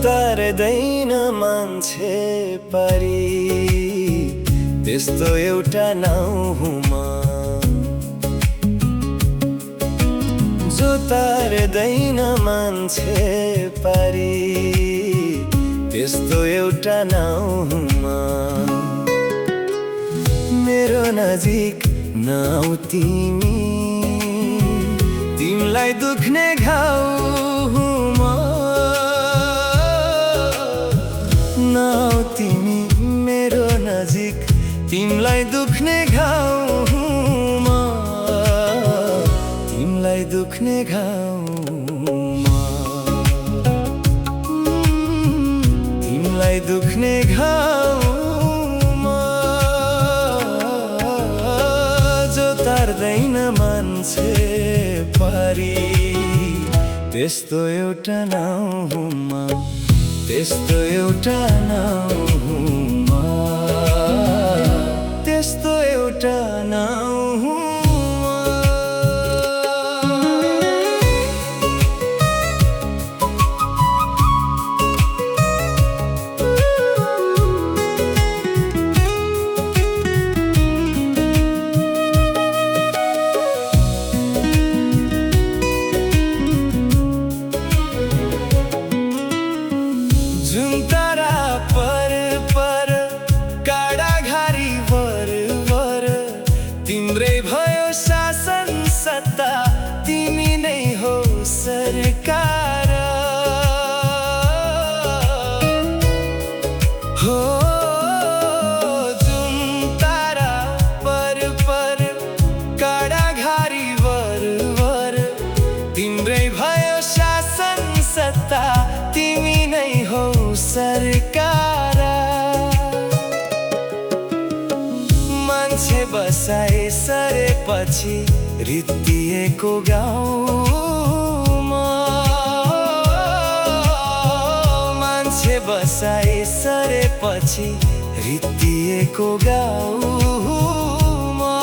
तार्दैन मान्छे पारी त्यस्तो एउटा नाउँ हुँ म जो तार्दैन मान्छे पारी त्यस्तो एउटा नाउँ हुँ म मेरो नजिक नआऊ तिमी तिमीलाई दुख्ने घाउ हुँ म नआऊ तिमी मेरो नजिक तिमीलाई दुख्ने घाउ हुँ म तिमीलाई दुख्ने घाउ म तिमीलाई दुख्ने घाउ म जो तार्दैन मान्छे पारी त्यस्तो एउटा नाउँ हुँ म त्यस्तो एउटा नाउँ हुँ म त्यस्तो एउटा नाउँ हुँ जुन तारा पर पर काडा घारी वर वर तिम्रै भयो शासन सत्ता तिमी नै हो सरकार हो जुन तारा पर पर काडा घारी वर वर तिम्रै भयो शासन सत्ता तिमी नै हो सरकार मान्छे बसाए सरेपछि रित्तिएको गाउँमा मान्छे बसाए सरेपछि रित्तिएको गाउँमा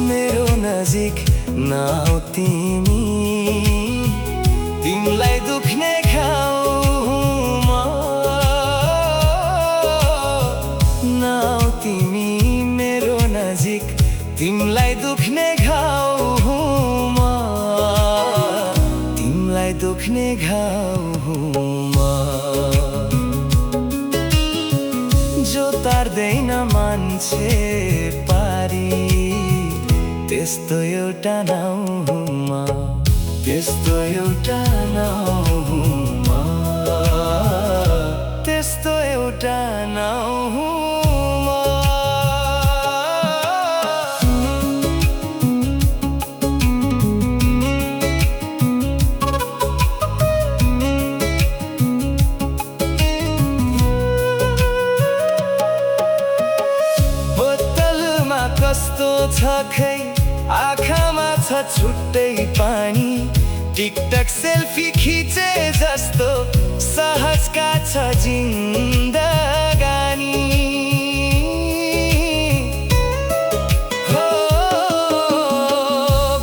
मेरो नजिक नआऊ तिमी तिमीलाई दुख्ने घाउ तिमीलाई दुख्ने घाउ हुँ म तिमीलाई दुख्ने घाउ हुँ म जो तार्दैन मान्छे पारी त्यस्तो एउटा नाउँ हुँ म त्यस्तो एउटा नाउँ हुँ म त्यस्तो एउटा नाउँ हुँ कस्तो छ खै आँखामा छ छुट्टै पानी टिकटक सेल्फी खिचे जस्तो सहजका छ जिन्दगानी हो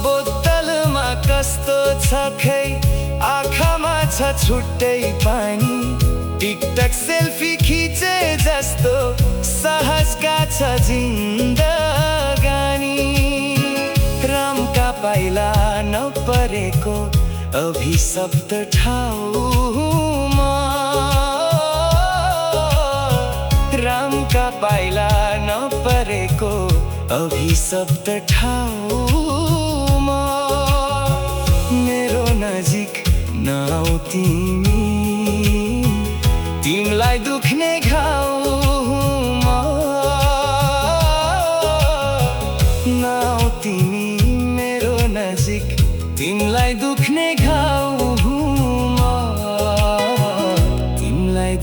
बोतलमा कस्तो छ खै आँखामा छ छुट्टै पानी टिकटक सेल्फी खिचे जस्तो सहजका छ जिन्दगानी रामका पाइला नपरेको अभिशप्त ठाउँमा रामका पाइला नपरेको अभिशप्त ठाउँमा मेरो नजिक नआऊ तिमी तिमीलाई दुख्ने घाउ म नआऊ तिमी मेरो नजिक तिमीलाई दुख्ने घाउ म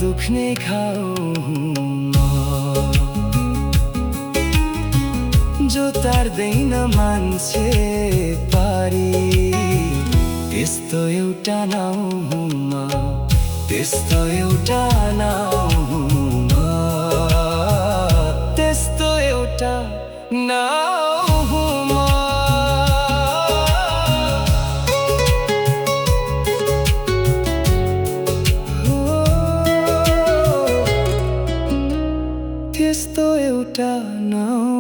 दुख्ने घाउ म। जो तार्दैन मान्छे पारी, त्यस्तो एउटा नाउ हुँ म, त्यस्तो एउटा नाउ हुँ म, त्यस्तो एउटा नाउ हुँ म। त्यस्तो एउटा नाउ